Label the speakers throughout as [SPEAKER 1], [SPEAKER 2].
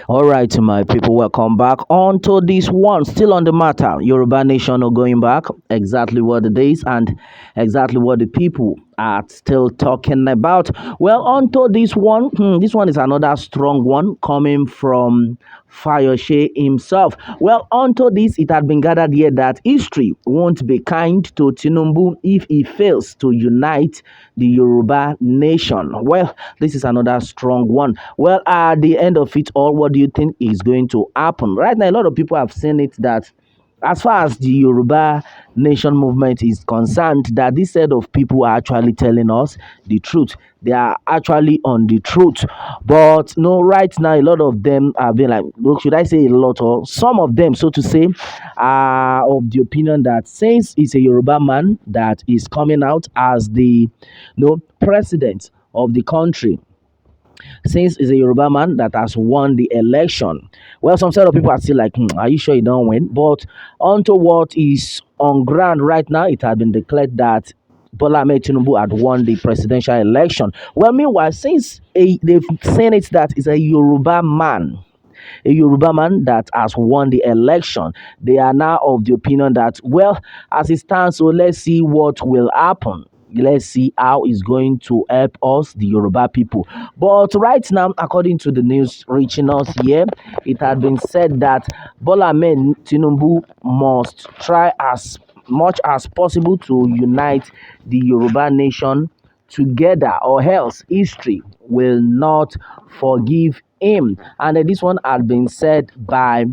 [SPEAKER 1] All right, my people, welcome back on to this one. Still on the matter, Yoruba Nation are going back. Exactly what it is and exactly what the people are still talking about. Well, on to this one. This one is another strong one coming from Fayose himself. Well, onto this, it had been gathered here that history won't be kind to Tinubu if he fails to unite the Yoruba nation. Well, this is another strong one. Well, at the end of it all, what do you think is going to happen? Right now, a lot of people have seen it that as far as the Yoruba nation movement is concerned, that this set of people are actually telling us the truth. They are actually on the truth. But no, right now, a lot of them have been like, look, should I say a lot or some of them, so to say, are of the opinion that since it's a Yoruba man that is coming out as the president of the country, since it's a Yoruba man that has won the election. Well, some set of people are still like, are you sure you don't win? But onto what is on ground right now, it has been declared that Bola Ahmed Tinubu had won the presidential election. Well, meanwhile, since they've seen it that it's a Yoruba man that has won the election. They are now of the opinion that, well, as it stands, so let's see what will happen. Let's see how it's going to help us, the Yoruba people. But right now, according to the news reaching us here, it had been said that Bola Ahmed Tinubu must try as much as possible to unite the Yoruba nation together, or else history will not forgive him. And this one had been said by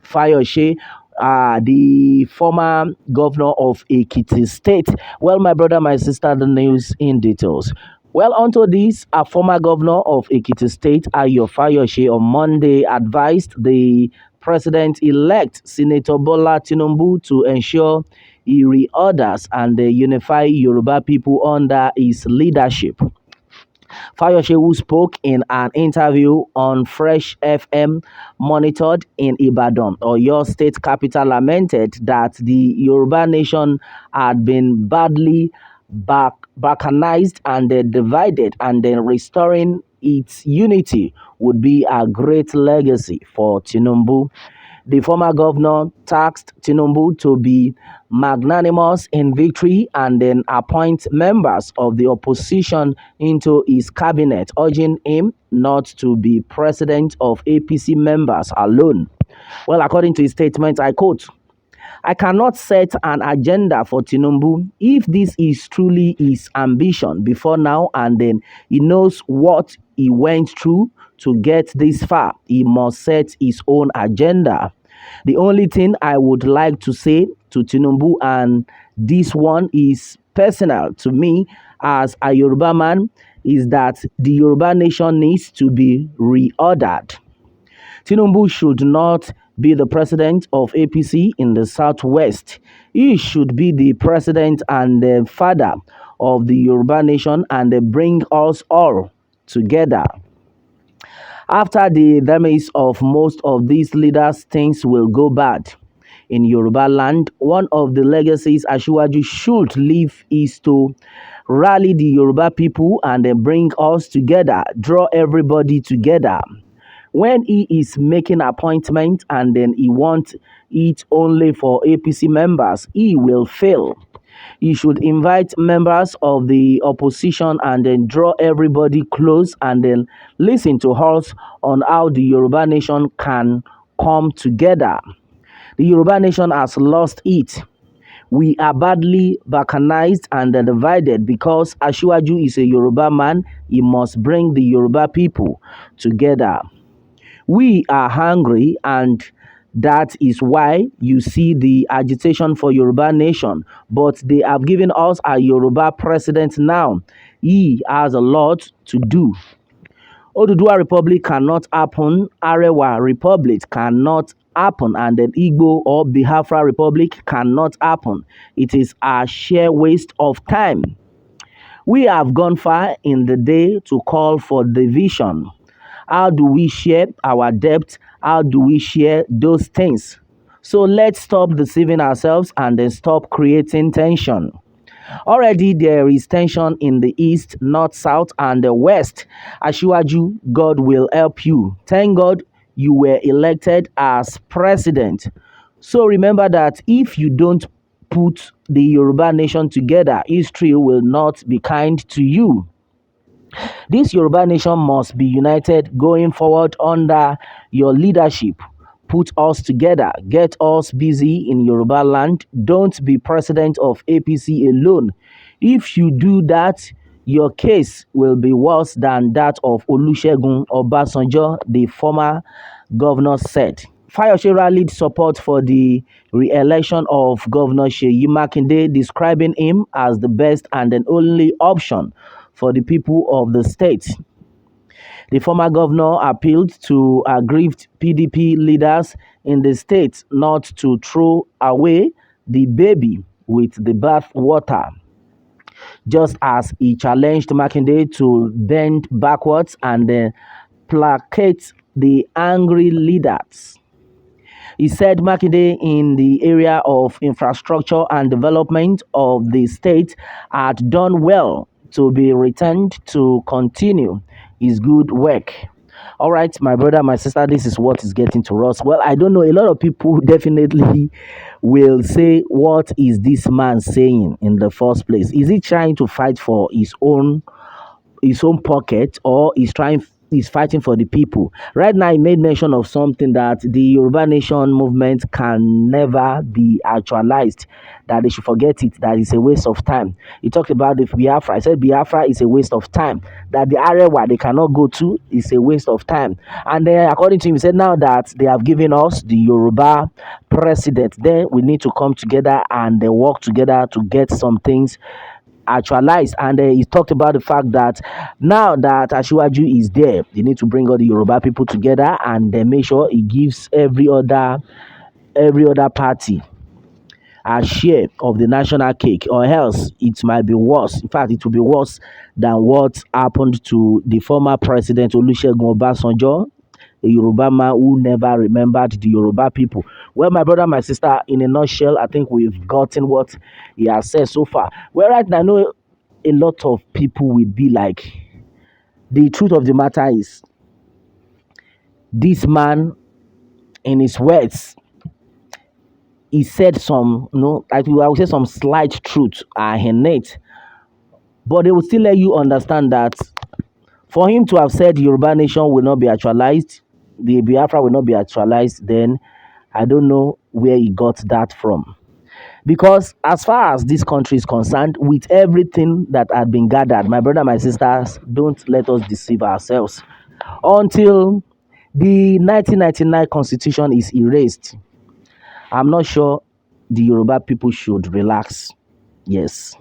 [SPEAKER 1] Fayose, the former governor of Ekiti State. Well, my brother, my sister, the news in details. Well, onto this, a former governor of Ekiti State, Ayo Fayose, on Monday advised the president-elect, Senator Bola Tinubu, to ensure he reorders and unify Yoruba people under his leadership. Fayose, who spoke in an interview on Fresh FM, monitored in Ibadan, or your state capital, lamented that the Yoruba nation had been badly balkanized and divided, and then restoring its unity would be a great legacy for Tinubu. The former governor tasked Tinubu to be magnanimous in victory and then appoint members of the opposition into his cabinet, urging him not to be president of APC members alone. Well, according to his statement, I quote, I cannot set an agenda for Tinubu if this is truly his ambition before now, and then he knows what he went through to get this far. He must set his own agenda. The only thing I would like to say to Tinubu, and this one is personal to me as a Yoruba man, is that the Yoruba nation needs to be reordered. Tinubu should not be the president of APC in the Southwest. He should be the president and the father of the Yoruba nation, and bring us all together. After the demise of most of these leaders, things will go bad. In Yoruba land, one of the legacies Asiwaju should leave is to rally the Yoruba people and then bring us together, draw everybody together. When he is making appointment and then he wants it only for APC members, he will fail. He should invite members of the opposition and then draw everybody close and then listen to us on how the Yoruba nation can come together. The Yoruba nation has lost it. We are badly balkanized and divided because Asiwaju is a Yoruba man. He must bring the Yoruba people together. We are hungry, and that is why you see the agitation for Yoruba nation. But they have given us a Yoruba president now. He has a lot to do. Oduduwa Republic cannot happen. Arewa Republic cannot happen. And then Igbo or Biafra Republic cannot happen. It is a sheer waste of time. We have gone far in the day to call for division. How do we share our debt? How do we share those things? So let's stop deceiving ourselves and then stop creating tension. Already there is tension in the east, north, south, and the west. Ashiwaju, God will help you. Thank God you were elected as president. So remember that if you don't put the Yoruba nation together, history will not be kind to you. This Yoruba nation must be united going forward under your leadership. Put us together, get us busy in Yoruba land. Don't be president of APC alone. If you do that, your case will be worse than that of Olusegun Obasanjo, the former governor said. Fayose rallied support for the re-election of Governor Seyi Makinde, describing him as the best and the only option for the people of the state. The former governor appealed to aggrieved PDP leaders in the state not to throw away the baby with the bath water, just as he challenged Makinde to bend backwards and placate the angry leaders. He said Makinde in the area of infrastructure and development of the state had done well to be returned to continue his good work. All right, my brother, my sister, this is what is getting to us. Well, I don't know. A lot of people definitely will say, what is this man saying in the first place? Is he trying to fight for his own pocket, or he's fighting for the people? Right now, he made mention of something that the Yoruba Nation movement can never be actualized, that they should forget it, that it's a waste of time. He talked about the Biafra. I said Biafra is a waste of time, that the area where they cannot go to is a waste of time. And then, according to him, he said now that they have given us the Yoruba president, then we need to come together and work together to get some things actualized. And he talked about the fact that now that Ashiwaju is there, they need to bring all the Yoruba people together and then make sure he gives every other party a share of the national cake, or else it might be worse. In fact, it will be worse than what happened to the former president Olusegun Obasanjo, a Yoruba man who never remembered the Yoruba people. Well, my brother, my sister, in a nutshell, I think we've gotten what he has said so far. Well, right now, I know a lot of people will be like, the truth of the matter is, this man, in his words, he said some, I would say some slight truth are in it, but they will still let you understand that for him to have said Yoruba nation will not be actualized, the Biafra will not be actualized, then I don't know where he got that from. Because as far as this country is concerned, with everything that had been gathered, my brother, my sisters, don't let us deceive ourselves. Until the 1999 constitution is erased, I'm not sure the Yoruba people should relax. Yes.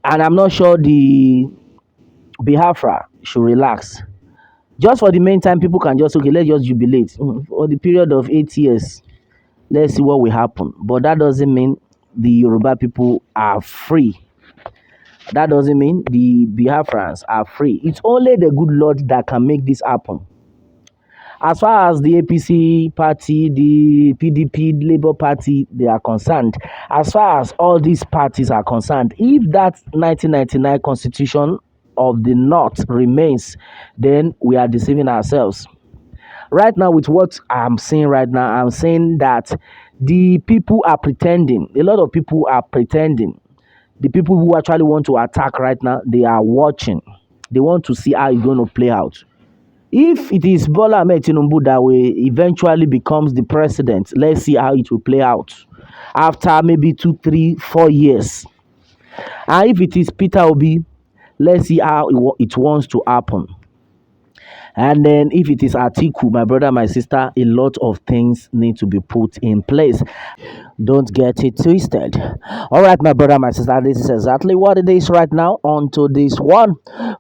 [SPEAKER 1] And I'm not sure the Biafra should relax. Just for the meantime, people can just, okay, let's just jubilate. For the period of 8 years, let's see what will happen. But that doesn't mean the Yoruba people are free. That doesn't mean the Biafrans are free. It's only the good Lord that can make this happen. As far as the APC party, the PDP, Labour Party, they are concerned, as far as all these parties are concerned, if that 1999 constitution of the North remains, then we are deceiving ourselves. Right now, with what I'm saying right now, I'm saying that the people are pretending. A lot of people are pretending. The people who actually want to attack right now, they are watching. They want to see how it's going to play out. If it is Bola Ahmed Tinubu that will eventually becomes the president, let's see how it will play out after maybe 2, 3, 4 years. And if it is Peter Obi, let's see how it wants to happen. And then if it is Atiku, my brother, my sister, a lot of things need to be put in place. Don't get it twisted. All right, my brother, my sister, this is exactly what it is right now. On to this one.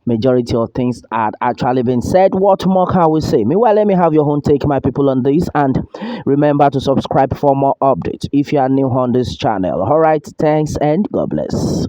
[SPEAKER 1] Majority of things had actually been said. What more can we say? Meanwhile, let me have your own take, my people, on this. And remember to subscribe for more updates if you are new on this channel. All right, thanks and God bless.